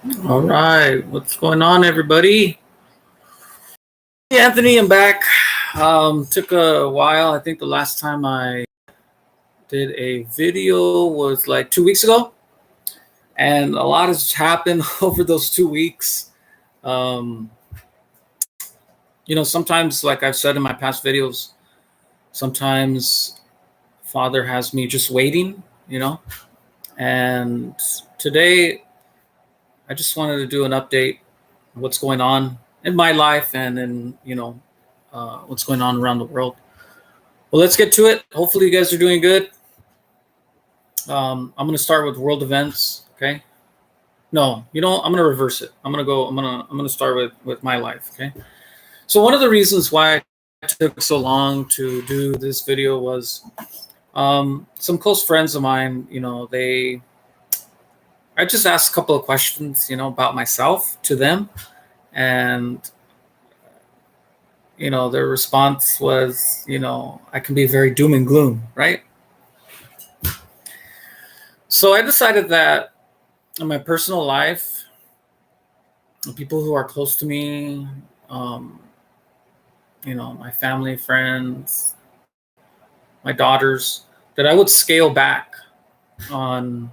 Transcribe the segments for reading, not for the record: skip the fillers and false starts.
All right, what's going on, everybody? Hey, Anthony, I'm back. Took a while. I think the last time I did a video was like 2 weeks ago, and a lot has happened over those 2 weeks. Um, sometimes, like I've said in my past videos, sometimes Father has me just waiting, and today I just wanted to do an update of what's going on in my life and in, what's going on around the world. Well, let's get to it. Hopefully, you guys are doing good. I'm going to start with world events. Okay. No, I'm going to reverse it. I'm going to start with my life. Okay. So one of the reasons why it took so long to do this video was some close friends of mine. I just asked a couple of questions, about myself to them, and their response was, I can be very doom and gloom, right? So I decided that in my personal life, people who are close to me, um, my family, friends, my daughters, that I would scale back on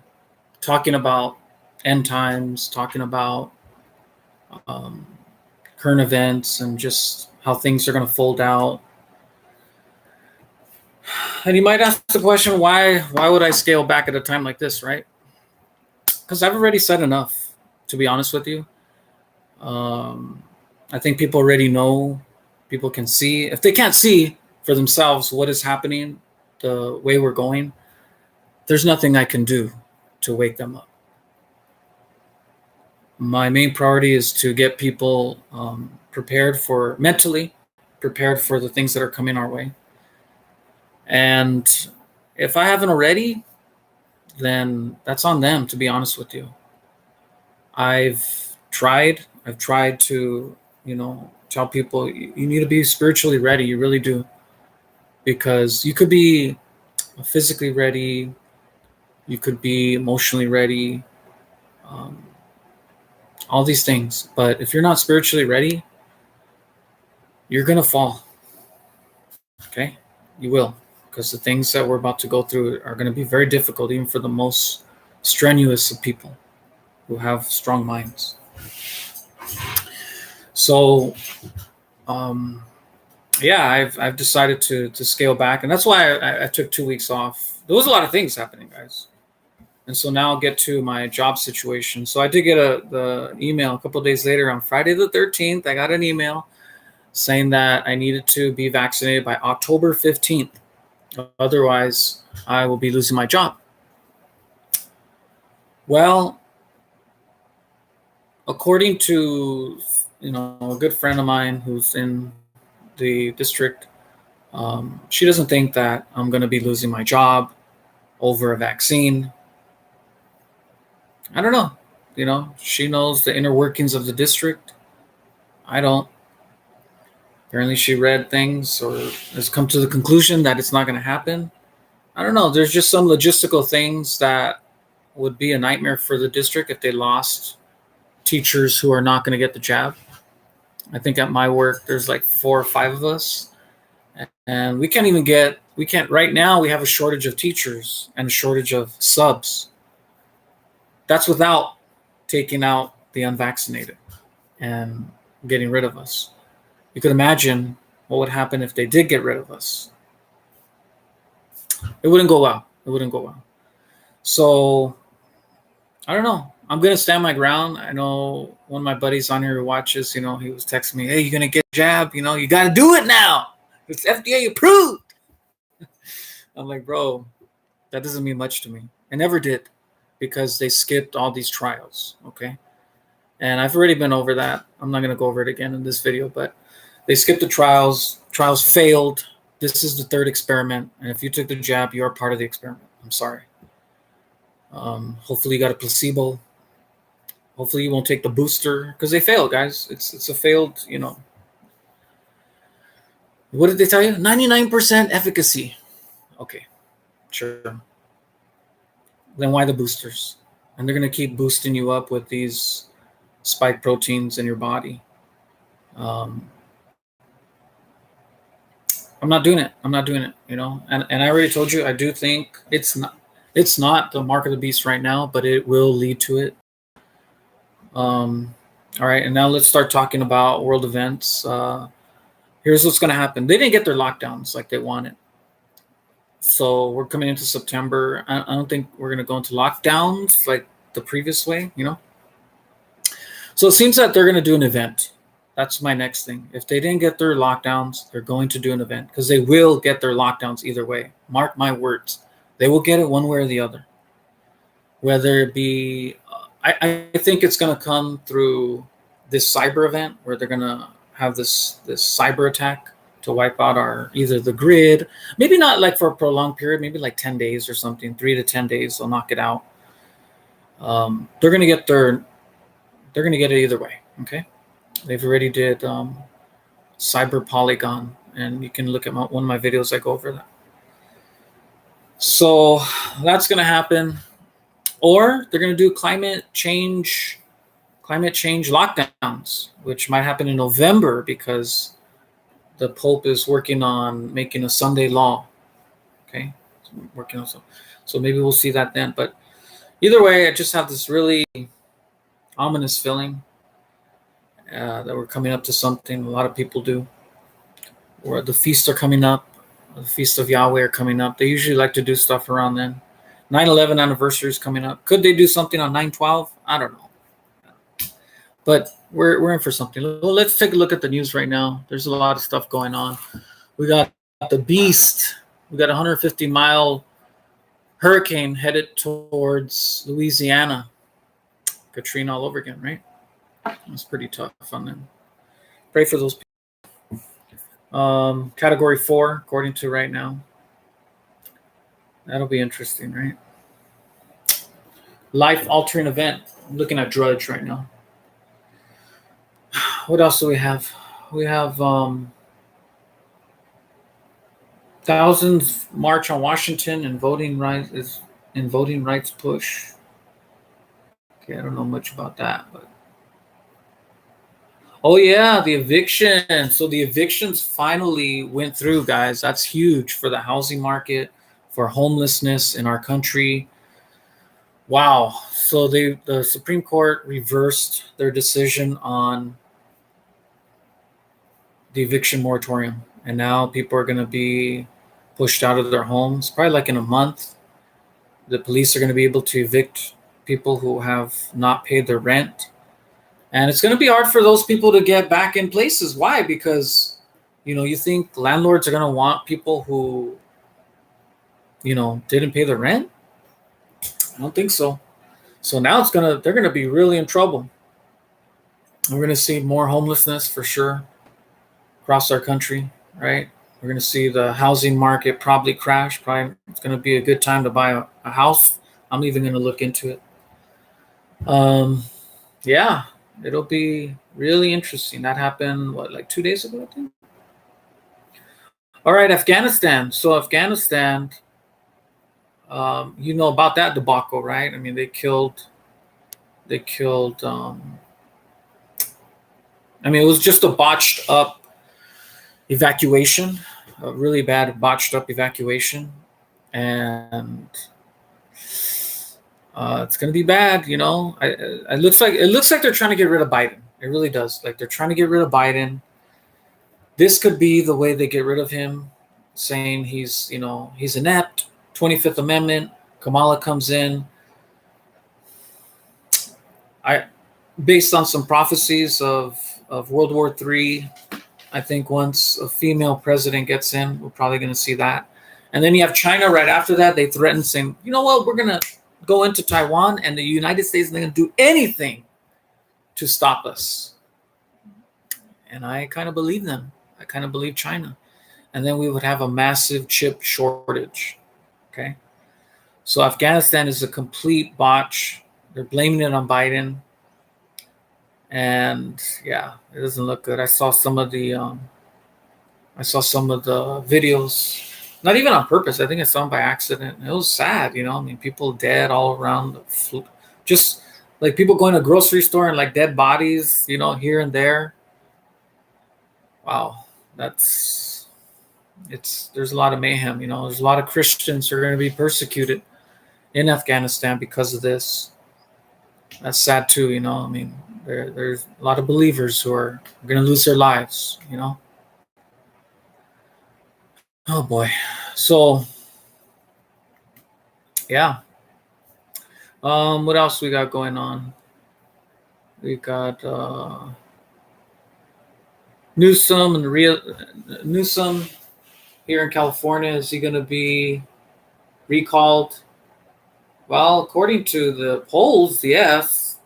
talking about end times, talking about um, current events, and just how things are going to fold out. And you might ask the question, why would I scale back at a time like this, right? Because I've already said enough, to be honest with you. I think people already know. People can see. If they can't see for themselves what is happening, the way we're going, there's nothing I can do to wake them up. My main priority is to get people mentally prepared for the things that are coming our way. And if I haven't already, then that's on them, to be honest with you. I've tried to, tell people you need to be spiritually ready. You really do. Because you could be physically ready, you could be emotionally ready, um, all these things. But if you're not spiritually ready, you're going to fall. Okay? You will. Because the things that we're about to go through are going to be very difficult, even for the most strenuous of people who have strong minds. So, yeah, I've decided to scale back, and that's why I took 2 weeks off. There was a lot of things happening, guys, and so now I'll get to my job situation. So I did get the email a couple of days later on Friday the 13th. I got an email saying that I needed to be vaccinated by October 15th, otherwise I will be losing my job. Well, according to a good friend of mine who's in the district, she doesn't think that I'm going to be losing my job over a vaccine. I don't know. She knows the inner workings of the district. I don't. Apparently, she read things or has come to the conclusion that it's not going to happen. I don't know. There's just some logistical things that would be a nightmare for the district if they lost teachers who are not going to get the jab. I think at my work, there's like 4 or 5 of us. And we can't, right now, we have a shortage of teachers and a shortage of subs. That's without taking out the unvaccinated and getting rid of us. You could imagine what would happen if they did get rid of us. It wouldn't go well. So, I don't know. I'm going to stand my ground. I know one of my buddies on here who watches, he was texting me, hey, you're going to get a jab? You got to do it now. It's FDA approved. I'm like, bro, that doesn't mean much to me. It never did, because they skipped all these trials, okay? And I've already been over that. I'm not going to go over it again in this video, but they skipped the trials. Trials failed. This is the 3rd experiment. And if you took the jab, you are part of the experiment. I'm sorry. Hopefully you got a placebo. Hopefully you won't take the booster, because they failed, guys. It's a failed, What did they tell you? 99% efficacy. Okay, sure. Then why the boosters? And they're going to keep boosting you up with these spike proteins in your body. Um, I'm not doing it. I'm not doing it. And I already told you I do think it's not the mark of the beast right now, but it will lead to it. All right, and now let's start talking about world events. Here's what's going to happen. They didn't get their lockdowns like they wanted. So we're coming into September. I don't think we're going to go into lockdowns like the previous way, So it seems that they're going to do an event. That's my next thing. If they didn't get their lockdowns, they're going to do an event because they will get their lockdowns either way. Mark my words. They will get it one way or the other. Whether it be, I think it's going to come through this cyber event where they're going to have this cyber attack to wipe out either the grid, maybe not like for a prolonged period, maybe like 10 days or something, 3 to 10 days, they'll knock it out. They're going to get it either way. Okay. They've already did cyber polygon, and you can look at one of my videos. I go over that. So that's going to happen. Or they're going to do climate change lockdowns, which might happen in November because the Pope is working on making a Sunday law. Okay, working on so maybe we'll see that then. But either way, I just have this really ominous feeling that we're coming up to something. A lot of people do. Or the feasts are coming up. The Feast of Yahweh are coming up. They usually like to do stuff around then. 9/11 anniversary is coming up. Could they do something on 9/12? I don't know. But we're in for something. Well, let's take a look at the news right now. There's a lot of stuff going on. We got the beast. We got a 150-mile hurricane headed towards Louisiana. Katrina all over again, right? That's pretty tough on them. Pray for those people. Category 4, according to right now. That'll be interesting, right? Life-altering event. I'm looking at Drudge right now. What else do we have? We have thousands march on Washington and voting rights push. Okay, I don't know much about that, but oh yeah, the eviction. So the evictions finally went through, guys. That's huge for the housing market, for homelessness in our country. Wow. So the Supreme Court reversed their decision on the eviction moratorium, and now people are going to be pushed out of their homes probably like in a month. The police are going to be able to evict people who have not paid their rent, and it's going to be hard for those people to get back in places. Why? Because you think landlords are going to want people who didn't pay their rent? I don't think so. So now they're going to be really in trouble. We're going to see more homelessness for sure across our country, right? We're going to see the housing market probably crash. Probably it's going to be a good time to buy a house. I'm even going to look into it. Yeah, it'll be really interesting. That happened, like 2 days ago, I think? All right, Afghanistan. So Afghanistan, you know about that debacle, right? I mean, they killed, I mean, it was just a botched up evacuation, a really bad botched up evacuation. And it's going to be bad, It looks like they're trying to get rid of Biden. It really does. Like they're trying to get rid of Biden. This could be the way they get rid of him, saying he's inept. 25th Amendment. Kamala comes in. Based on some prophecies of World War III, I think once a female president gets in, we're probably going to see that. And then you have China right after that. They threaten saying, you know what, we're going to go into Taiwan, and the United States isn't going to do anything to stop us. And I kind of believe them. I kind of believe China. And then we would have a massive chip shortage. Okay. So Afghanistan is a complete botch. They're blaming it on Biden. And yeah, it doesn't look good. I saw some of the videos, not even on purpose. I think I saw them by accident. It was sad, I mean, people dead all around. Just Like people going to a grocery store and like dead bodies, here and there. Wow, that's there's a lot of mayhem. There's a lot of Christians who are going to be persecuted in Afghanistan because of this. That's sad too. I mean, there's a lot of believers who are going to lose their lives. Oh boy. So yeah. What else we got going on? We got Newsom here in California. Is he going to be recalled? Well, according to the polls, yes.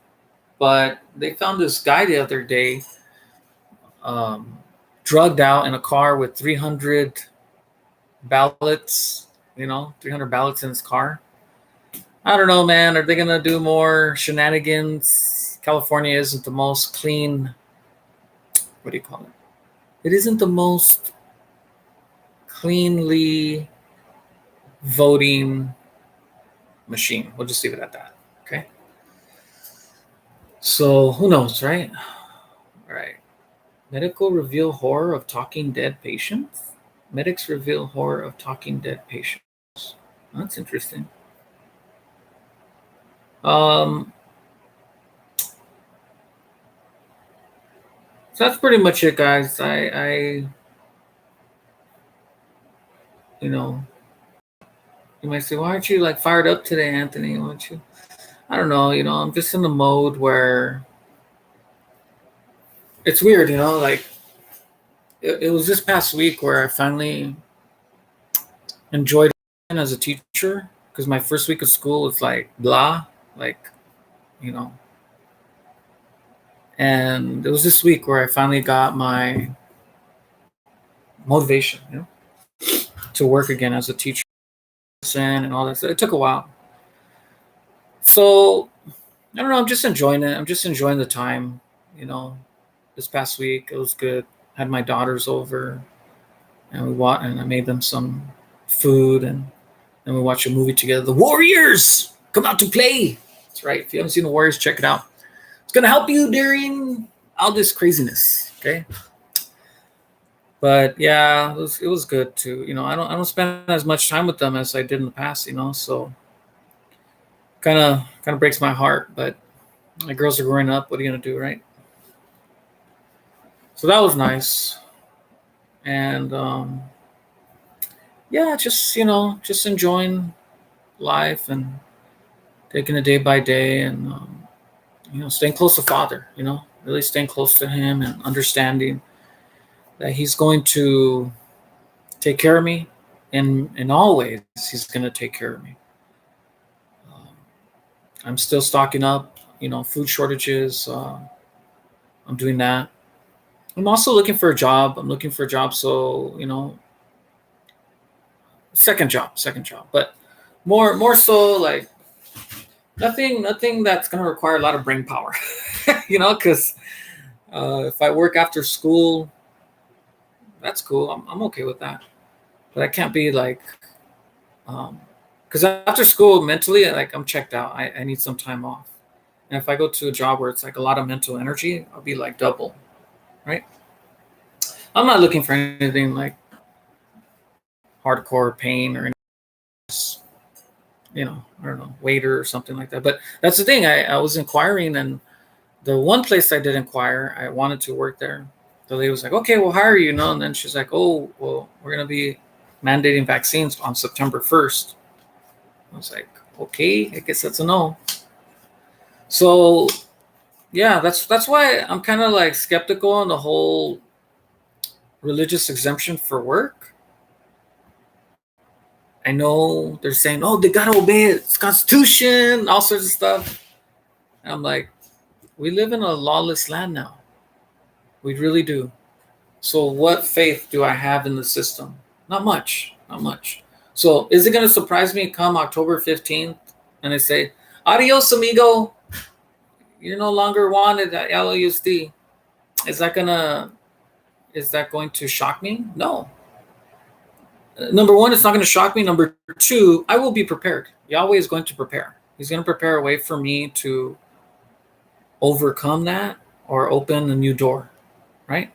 But they found this guy the other day, drugged out in a car with 300 ballots. 300 ballots in his car. I don't know, man. Are they going to do more shenanigans? California isn't the most clean. What do you call it? It isn't the most cleanly voting machine. We'll just leave it at that. Okay. So who knows, right? All right. Medical reveal horror of talking dead patients. Medics reveal horror of talking dead patients. That's interesting. So that's pretty much it, guys. I you might say, why aren't you like fired up today, Anthony? Why aren't you? I don't know. I'm just in the mode where it's weird. Like it was this past week where I finally enjoyed it as a teacher, because my first week of school was like blah, like and it was this week where I finally got my motivation, to work again as a teacher and all that. So it took a while. So I don't know. I'm just enjoying it. I'm just enjoying the time. This past week it was good. I had my daughters over, and I made them some food, and then we watched a movie together. The Warriors come out to play. That's right. If you haven't seen the Warriors, check it out. It's gonna help you during all this craziness. Okay. But yeah, it was good too. I don't spend as much time with them as I did in the past. So kind of breaks my heart. But my girls are growing up. What are you gonna do, right? So that was nice. And yeah, just just enjoying life and taking it day by day, and staying close to Father. Really staying close to Him and understanding that He's going to take care of me, and in all ways He's going to take care of me. I'm still stocking up. Food shortages. I'm doing that. I'm also looking for a job. So second job, but more so like nothing that's going to require a lot of brain power, because if I work after school, that's cool. I'm okay with that, but I can't be like, because after school mentally, like I'm checked out. I need some time off, and if I go to a job where it's like a lot of mental energy, I'll be like double, right? I'm not looking for anything like hardcore pain or I don't know, waiter or something like that. But that's the thing. I was inquiring, and the one place I did inquire, I wanted to work there. The lady was like, okay, we'll hire you, and then she's like, oh, well, we're going to be mandating vaccines on September 1st. I was like, okay, I guess that's a no. So yeah, that's why I'm kind of like skeptical on the whole religious exemption for work. I know they're saying, oh, they got to obey it. It's Constitution, all sorts of stuff. And I'm like, we live in a lawless land now. We really do. So what faith do I have in the system? Not much. So is it going to surprise me come October 15th and they say, adios, amigo. You're no longer wanted at LAUSD. Is that going to shock me? No. Number one, it's not going to shock me. Number two, I will be prepared. Yahweh is going to prepare. He's going to prepare a way for me to overcome that or open a new door, right?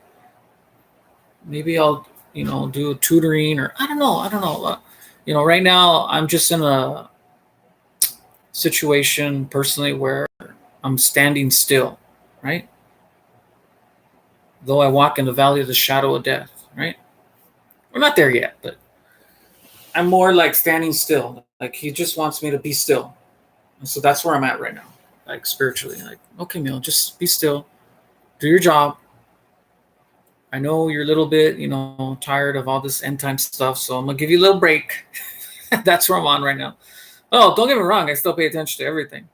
Maybe I'll, do tutoring, or I don't know. Right now I'm just in a situation personally where I'm standing still, right? Though I walk in the valley of the shadow of death, right? We're not there yet, but I'm more like standing still. Like he just wants me to be still. And so that's where I'm at right now. Like spiritually. Like, okay, Neil, just be still. Do your job. I know you're a little bit, tired of all this end time stuff, so I'm gonna give you a little break. That's where I'm on right now. Oh, don't get me wrong, I still pay attention to everything.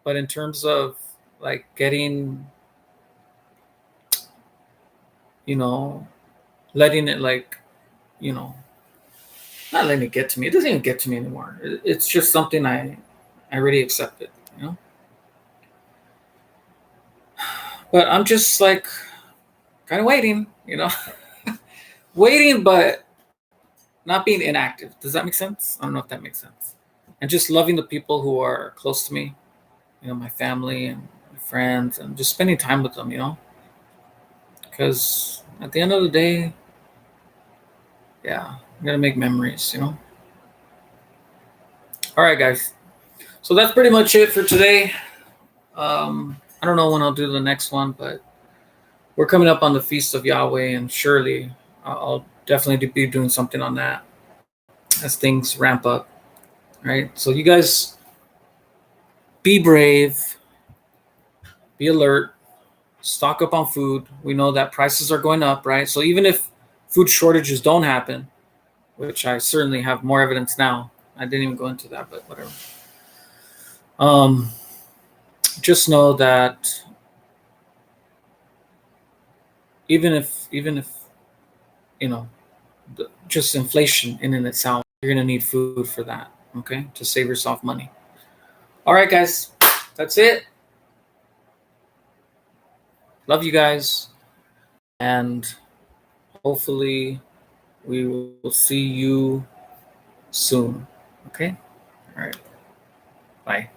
But in terms of like getting, letting it like, you know, not letting it get to me. It doesn't even get to me anymore. It's just something I already accepted. But I'm just like kind of waiting, waiting, but not being inactive. Does that make sense? I don't know if that makes sense. And just loving the people who are close to me, my family and my friends, and just spending time with them. Because at the end of the day, yeah, I'm gonna make memories. All right, guys. So that's pretty much it for today. I don't know when I'll do the next one, but we're coming up on the Feast of Yahweh, and surely I'll definitely be doing something on that as things ramp up. Right. So you guys be brave, be alert, stock up on food. We know that prices are going up, right? So even if food shortages don't happen, which I certainly have more evidence now, I didn't even go into that, but whatever. Just know that even if just inflation in and itself, you're gonna need food for that, okay, to save yourself money. All right, guys, that's it. Love you guys, and hopefully we will see you soon. Okay. All right. Bye.